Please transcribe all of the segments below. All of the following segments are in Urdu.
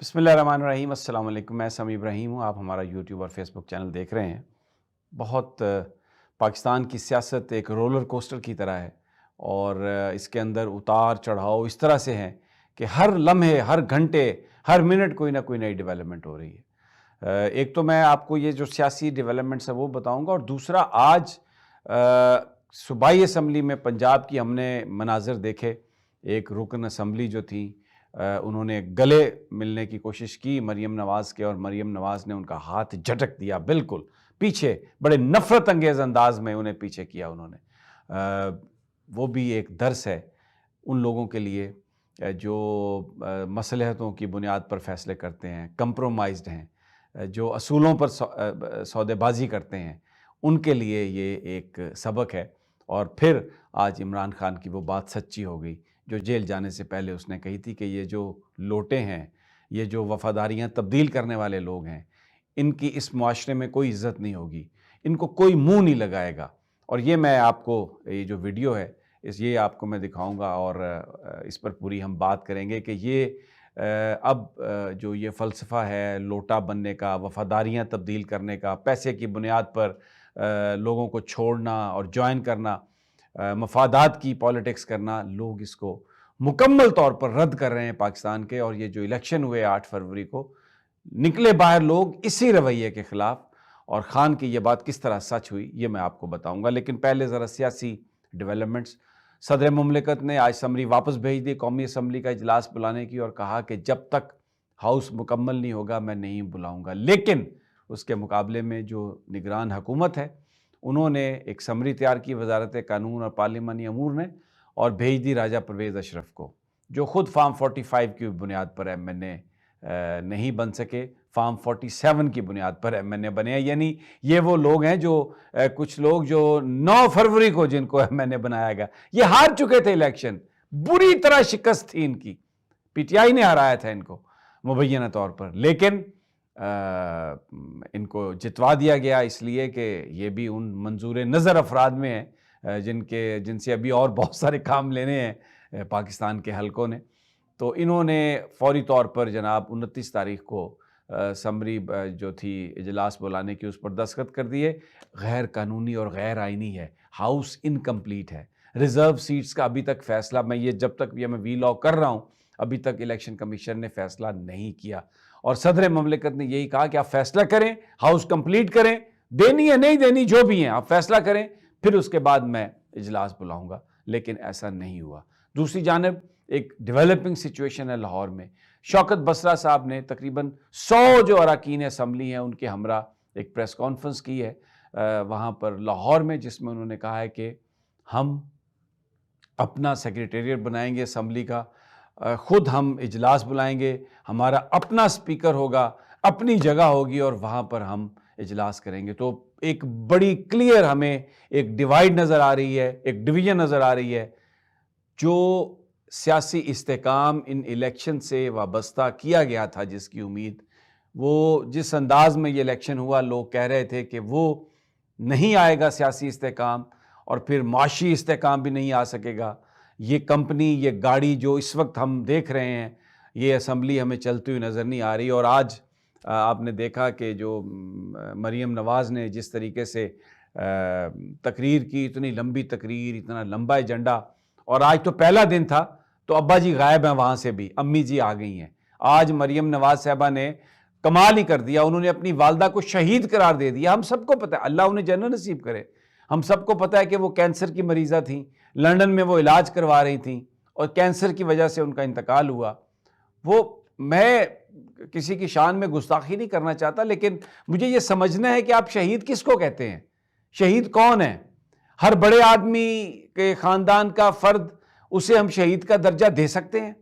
بسم اللہ الرحمن الرحیم۔ السلام علیکم، میں سمیع ابراہیم ہوں۔ آپ ہمارا یوٹیوب اور فیس بک چینل دیکھ رہے ہیں۔ بہت پاکستان کی سیاست ایک رولر کوسٹر کی طرح ہے اور اس کے اندر اتار چڑھاؤ اس طرح سے ہیں کہ ہر لمحے، ہر گھنٹے، ہر منٹ کوئی نہ کوئی نئی ڈیولپمنٹ ہو رہی ہے۔ ایک تو میں آپ کو یہ جو سیاسی ڈیولپمنٹس ہے وہ بتاؤں گا، اور دوسرا آج صوبائی اسمبلی میں پنجاب کی ہم نے مناظر دیکھے۔ ایک رکن اسمبلی جو تھی، انہوں نے گلے ملنے کی کوشش کی مریم نواز کے، اور مریم نواز نے ان کا ہاتھ جھٹک دیا، بالکل پیچھے، بڑے نفرت انگیز انداز میں انہیں پیچھے کیا انہوں نے۔ وہ بھی ایک درس ہے ان لوگوں کے لیے جو مصلحتوں کی بنیاد پر فیصلے کرتے ہیں، کمپرومائزڈ ہیں، جو اصولوں پر سودے بازی کرتے ہیں، ان کے لیے یہ ایک سبق ہے۔ اور پھر آج عمران خان کی وہ بات سچی ہو گئی جو جیل جانے سے پہلے اس نے کہی تھی کہ یہ جو لوٹے ہیں، یہ جو وفاداریاں تبدیل کرنے والے لوگ ہیں، ان کی اس معاشرے میں کوئی عزت نہیں ہوگی، ان کو کوئی منہ نہیں لگائے گا۔ اور یہ میں آپ کو، یہ جو ویڈیو ہے یہ آپ کو میں دکھاؤں گا، اور اس پر پوری ہم بات کریں گے کہ یہ اب جو یہ فلسفہ ہے لوٹا بننے کا، وفاداریاں تبدیل کرنے کا، پیسے کی بنیاد پر لوگوں کو چھوڑنا اور جوائن کرنا، مفادات کی پالیٹکس کرنا، لوگ اس کو مکمل طور پر رد کر رہے ہیں پاکستان کے۔ اور یہ جو الیکشن ہوئے 8 فروری کو، نکلے باہر لوگ اسی رویے کے خلاف، اور خان کی یہ بات کس طرح سچ ہوئی یہ میں آپ کو بتاؤں گا۔ لیکن پہلے ذرا سیاسی ڈیولپمنٹس۔ صدر مملکت نے آج سمری واپس بھیج دی قومی اسمبلی کا اجلاس بلانے کی، اور کہا کہ جب تک ہاؤس مکمل نہیں ہوگا میں نہیں بلاؤں گا۔ لیکن اس کے مقابلے میں جو نگران حکومت ہے انہوں نے ایک سمری تیار کی، وزارت قانون اور پارلیمانی امور نے، اور بھیج دی راجہ پرویز اشرف کو، جو خود فارم 45 کی بنیاد پر ایم این اے نہیں بن سکے، فارم 47 کی بنیاد پر ایم این اے بنے ہیں۔ یعنی یہ وہ لوگ ہیں جو کچھ لوگ جو 9 فروری کو جن کو ایم این اے بنایا گیا، یہ ہار چکے تھے الیکشن، بری طرح شکست تھی ان کی، پی ٹی آئی نے ہرایا تھا ان کو مبینہ طور پر، لیکن ان کو جتوا دیا گیا اس لیے کہ یہ بھی ان منظور نظر افراد میں ہیں جن سے ابھی اور بہت سارے کام لینے ہیں پاکستان کے حلقوں نے۔ تو انہوں نے فوری طور پر جناب 29 تاریخ کو سمری جو تھی اجلاس بلانے کی، اس پر دستخط کر دیے۔ غیر قانونی اور غیر آئینی ہے، ہاؤس انکمپلیٹ ہے، ریزرو سیٹس کا ابھی تک فیصلہ، میں یہ جب تک یہ میں وی لاگ کر رہا ہوں ابھی تک الیکشن کمیشن نے فیصلہ نہیں کیا، اور صدر مملکت نے یہی کہا کہ آپ فیصلہ کریں، ہاؤس کمپلیٹ کریں، دینی ہے نہیں دینی جو بھی ہیں آپ فیصلہ کریں، پھر اس کے بعد میں اجلاس بلاؤں گا۔ لیکن ایسا نہیں ہوا۔ دوسری جانب ایک ڈیولپنگ سچویشن ہے لاہور میں۔ شوکت بسرا صاحب نے تقریباً 100 جو اراکین اسمبلی ہیں ان کے ہمراہ ایک پریس کانفرنس کی ہے وہاں پر لاہور میں، جس میں انہوں نے کہا ہے کہ ہم اپنا سیکریٹریٹ بنائیں گے اسمبلی کا، خود ہم اجلاس بلائیں گے، ہمارا اپنا اسپیکر ہوگا، اپنی جگہ ہوگی، اور وہاں پر ہم اجلاس کریں گے۔ تو ایک بڑی کلیئر ہمیں ایک ڈیوائیڈ نظر آ رہی ہے، ایک ڈویژن نظر آ رہی ہے۔ جو سیاسی استحکام ان الیکشن سے وابستہ کیا گیا تھا، جس کی امید، وہ جس انداز میں یہ الیکشن ہوا، لوگ کہہ رہے تھے کہ وہ نہیں آئے گا سیاسی استحکام، اور پھر معاشی استحکام بھی نہیں آ سکے گا۔ یہ کمپنی، یہ گاڑی جو اس وقت ہم دیکھ رہے ہیں، یہ اسمبلی ہمیں چلتی ہوئی نظر نہیں آ رہی۔ اور آج آپ نے دیکھا کہ جو مریم نواز نے جس طریقے سے تقریر کی، اتنی لمبی تقریر، اتنا لمبا ایجنڈا، اور آج تو پہلا دن تھا تو ابا جی غائب ہیں وہاں سے بھی، امی جی آ گئی ہیں۔ آج مریم نواز صاحبہ نے کمال ہی کر دیا، انہوں نے اپنی والدہ کو شہید قرار دے دیا۔ ہم سب کو پتہ ہے، اللہ انہیں جنت نصیب کرے، ہم سب کو پتہ ہے کہ وہ کینسر کی مریضہ تھیں، لندن میں وہ علاج کروا رہی تھیں، اور کینسر کی وجہ سے ان کا انتقال ہوا۔ وہ، میں کسی کی شان میں گستاخی نہیں کرنا چاہتا، لیکن مجھے یہ سمجھنا ہے کہ آپ شہید کس کو کہتے ہیں، شہید کون ہے؟ ہر بڑے آدمی کے خاندان کا فرد، اسے ہم شہید کا درجہ دے سکتے ہیں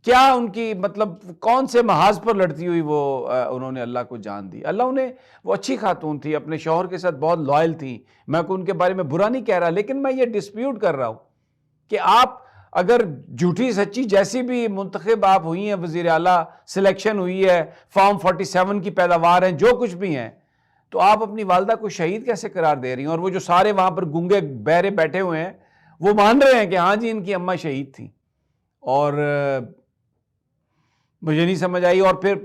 کیا؟ ان کی مطلب کون سے محاذ پر لڑتی ہوئی وہ انہوں نے اللہ کو جان دی؟ اللہ انہیں، وہ اچھی خاتون تھی، اپنے شوہر کے ساتھ بہت لائل تھی، میں کو ان کے بارے میں برا نہیں کہہ رہا، لیکن میں یہ ڈسپیوٹ کر رہا ہوں کہ آپ اگر جھوٹی سچی جیسی بھی منتخب آپ ہوئی ہیں، وزیر اعلیٰ سلیکشن ہوئی ہے، فارم 47 کی پیداوار ہیں، جو کچھ بھی ہیں، تو آپ اپنی والدہ کو شہید کیسے قرار دے رہی ہیں؟ اور وہ جو سارے وہاں پر گونگے بہرے بیٹھے ہوئے ہیں، وہ مان رہے ہیں کہ ہاں جی ان کی اماں شہید تھیں۔ اور مجھے نہیں سمجھ آئی. اور پھر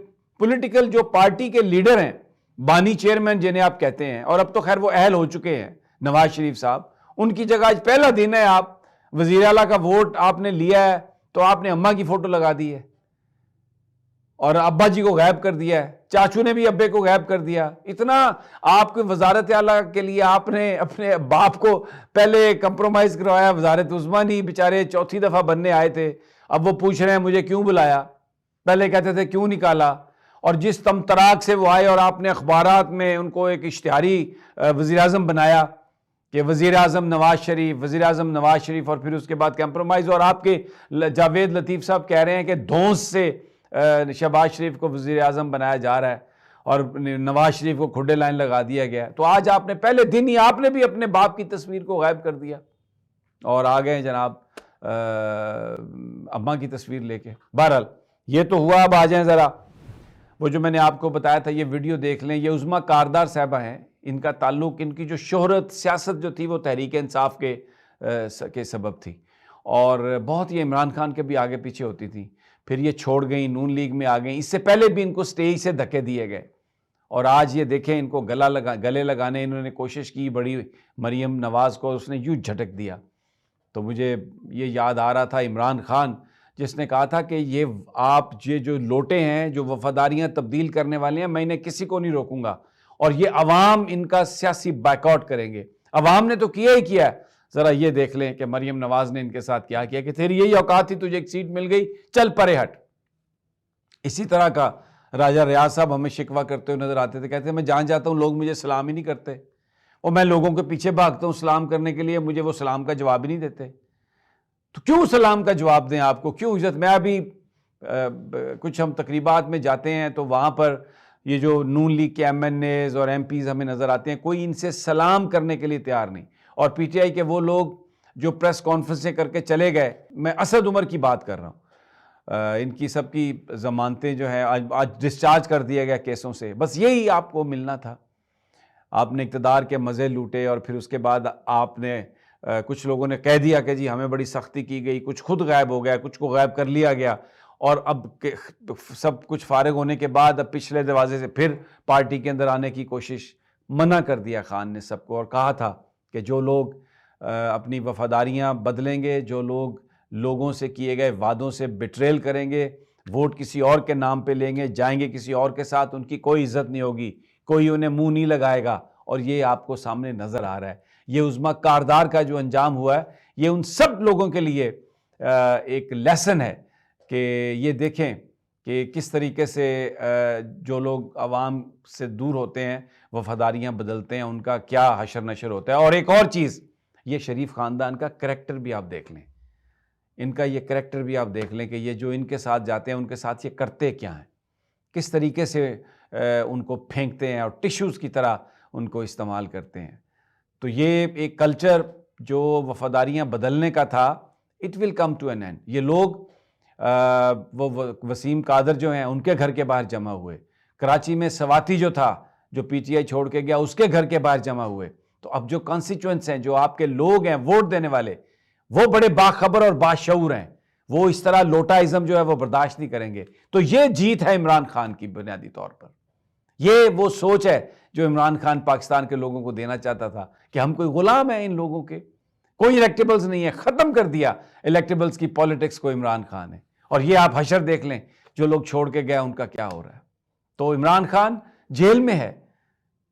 پولیٹیکل جو پارٹی کے لیڈر ہیں، بانی چیئرمین جنہیں آپ کہتے ہیں، اور اب تو خیر وہ اہل ہو چکے ہیں، نواز شریف صاحب، ان کی جگہ آج پہلا دن ہے، آپ وزیر اعلیٰ کا ووٹ آپ نے لیا ہے تو آپ نے اماں کی فوٹو لگا دی ہے اور ابا جی کو غائب کر دیا ہے، چاچو نے بھی ابے کو غائب کر دیا. اتنا آپ کو وزارت اعلیٰ کے لیے آپ نے اپنے باپ کو پہلے کمپرومائز کروایا. وزارت عظمیٰ نہیں بیچارے چوتھی دفعہ بننے آئے تھے، اب وہ پوچھ رہے ہیں مجھے کیوں بلایا، پہلے کہتے تھے کیوں نکالا. اور جس تمطراق سے وہ آئے اور آپ نے اخبارات میں ان کو ایک اشتہاری وزیر اعظم بنایا کہ وزیر اعظم نواز شریف، وزیر اعظم نواز شریف، اور پھر اس کے بعد کمپرومائز. اور آپ کے جاوید لطیف صاحب کہہ رہے ہیں کہ دھونس سے شہباز شریف کو وزیر اعظم بنایا جا رہا ہے اور نواز شریف کو کھڈے لائن لگا دیا گیا. تو آج آپ نے پہلے دن ہی آپ نے بھی اپنے باپ کی تصویر کو غائب کر دیا اور آ گئے جناب اماں کی تصویر لے کے. بہرحال یہ تو ہوا. اب آ جائیں ذرا وہ جو میں نے آپ کو بتایا تھا، یہ ویڈیو دیکھ لیں. یہ عظمیٰ کاردار صاحبہ ہیں، ان کا تعلق، ان کی جو شہرت سیاست جو تھی وہ تحریک انصاف کے سبب تھی اور بہت یہ عمران خان کے بھی آگے پیچھے ہوتی تھی. پھر یہ چھوڑ گئیں، نون لیگ میں آ گئیں. اس سے پہلے بھی ان کو سٹیج سے دھکے دیے گئے اور آج یہ دیکھیں ان کو گلے لگانے انہوں نے کوشش کی بڑی مریم نواز کو، اس نے یوں جھٹک دیا. تو مجھے یہ یاد آ رہا تھا عمران خان جس نے کہا تھا کہ یہ آپ یہ جو لوٹے ہیں جو وفاداریاں تبدیل کرنے والے ہیں، میں انہیں کسی کو نہیں روکوں گا اور یہ عوام ان کا سیاسی بائیک آؤٹ کریں گے. عوام نے تو کیا ہی کیا ہے. ذرا یہ دیکھ لیں کہ مریم نواز نے ان کے ساتھ کیا کیا کہ تیری یہی اوقات تھی، تجھے ایک سیٹ مل گئی، چل پرے ہٹ. اسی طرح کا راجہ ریاض صاحب ہمیں شکوہ کرتے ہوئے نظر آتے تھے، کہتے ہیں میں جان جاتا ہوں لوگ مجھے سلام ہی نہیں کرتے، اور میں لوگوں کے پیچھے بھاگتا ہوں سلام کرنے کے لیے، مجھے وہ سلام کا جواب ہی نہیں دیتے. تو کیوں سلام کا جواب دیں آپ کو، کیوں عزت. میں ابھی کچھ ہم تقریبات میں جاتے ہیں تو وہاں پر یہ جو نون لیگ کے ایم این ایز اور ایم پیز ہمیں نظر آتے ہیں، کوئی ان سے سلام کرنے کے لیے تیار نہیں. اور پی ٹی آئی کے وہ لوگ جو پریس کانفرنسیں کر کے چلے گئے، میں اسد عمر کی بات کر رہا ہوں، ان کی سب کی ضمانتیں جو ہیں آج ڈسچارج کر دیا گیا کیسوں سے. بس یہی آپ کو ملنا تھا. آپ نے اقتدار کے مزے لوٹے اور پھر اس کے بعد آپ نے کچھ لوگوں نے کہہ دیا کہ جی ہمیں بڑی سختی کی گئی، کچھ خود غائب ہو گیا، کچھ کو غائب کر لیا گیا، اور اب سب کچھ فارغ ہونے کے بعد اب پچھلے دروازے سے پھر پارٹی کے اندر آنے کی کوشش. منع کر دیا خان نے سب کو اور کہا تھا کہ جو لوگ اپنی وفاداریاں بدلیں گے، جو لوگ لوگوں سے کیے گئے وعدوں سے بٹریل کریں گے، ووٹ کسی اور کے نام پہ لیں گے، جائیں گے کسی اور کے ساتھ، ان کی کوئی عزت نہیں ہوگی، کوئی انہیں منہ نہیں لگائے گا. اور یہ آپ کو سامنے نظر آ رہا ہے. یہ عظمیٰ کاردار کا جو انجام ہوا ہے، یہ ان سب لوگوں کے لیے ایک لیسن ہے کہ یہ دیکھیں کہ کس طریقے سے جو لوگ عوام سے دور ہوتے ہیں، وفاداریاں بدلتے ہیں، ان کا کیا حشر نشر ہوتا ہے. اور ایک اور چیز، یہ شریف خاندان کا کریکٹر بھی آپ دیکھ لیں، ان کا یہ کریکٹر بھی آپ دیکھ لیں کہ یہ جو ان کے ساتھ جاتے ہیں ان کے ساتھ یہ کرتے کیا ہیں، کس طریقے سے ان کو پھینکتے ہیں اور ٹیشوز کی طرح ان کو استعمال کرتے ہیں. تو یہ ایک کلچر جو وفاداریاں بدلنے کا تھا، it will come to an end. یہ لوگ وہ وسیم قادر جو ہیں ان کے گھر کے باہر جمع ہوئے، کراچی میں سواتی جو تھا جو پی ٹی آئی چھوڑ کے گیا اس کے گھر کے باہر جمع ہوئے. تو اب جو کانسٹیچوئنٹس ہیں، جو آپ کے لوگ ہیں ووٹ دینے والے، وہ بڑے باخبر اور باشعور ہیں، وہ اس طرح لوٹائزم جو ہے وہ برداشت نہیں کریں گے. تو یہ جیت ہے عمران خان کی بنیادی طور پر. یہ وہ سوچ ہے جو عمران خان پاکستان کے لوگوں کو دینا چاہتا تھا کہ ہم کوئی غلام ہیں ان لوگوں کے، کوئی الیکٹیبلز نہیں ہے. ختم کر دیا الیکٹیبلز کی پولیٹکس کو عمران خان نے. اور یہ آپ حشر دیکھ لیں جو لوگ چھوڑ کے گئے ان کا کیا ہو رہا ہے. تو عمران خان جیل میں ہے،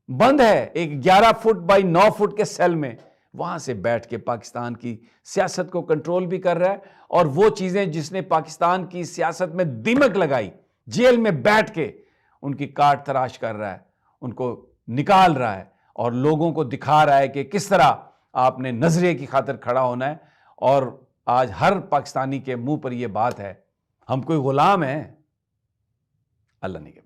بند ہے ایک 11 فٹ بائی 9 فٹ کے سیل میں، وہاں سے بیٹھ کے پاکستان کی سیاست کو کنٹرول بھی کر رہا ہے، اور وہ چیزیں جس نے پاکستان کی سیاست میں دیمک لگائی، جیل میں بیٹھ کے ان کی کاٹ تراش کر رہا ہے، ان کو نکال رہا ہے اور لوگوں کو دکھا رہا ہے کہ کس طرح آپ نے نظریے کی خاطر کھڑا ہونا ہے. اور آج ہر پاکستانی کے منہ پر یہ بات ہے، ہم کوئی غلام ہیں؟ اللہ نے کے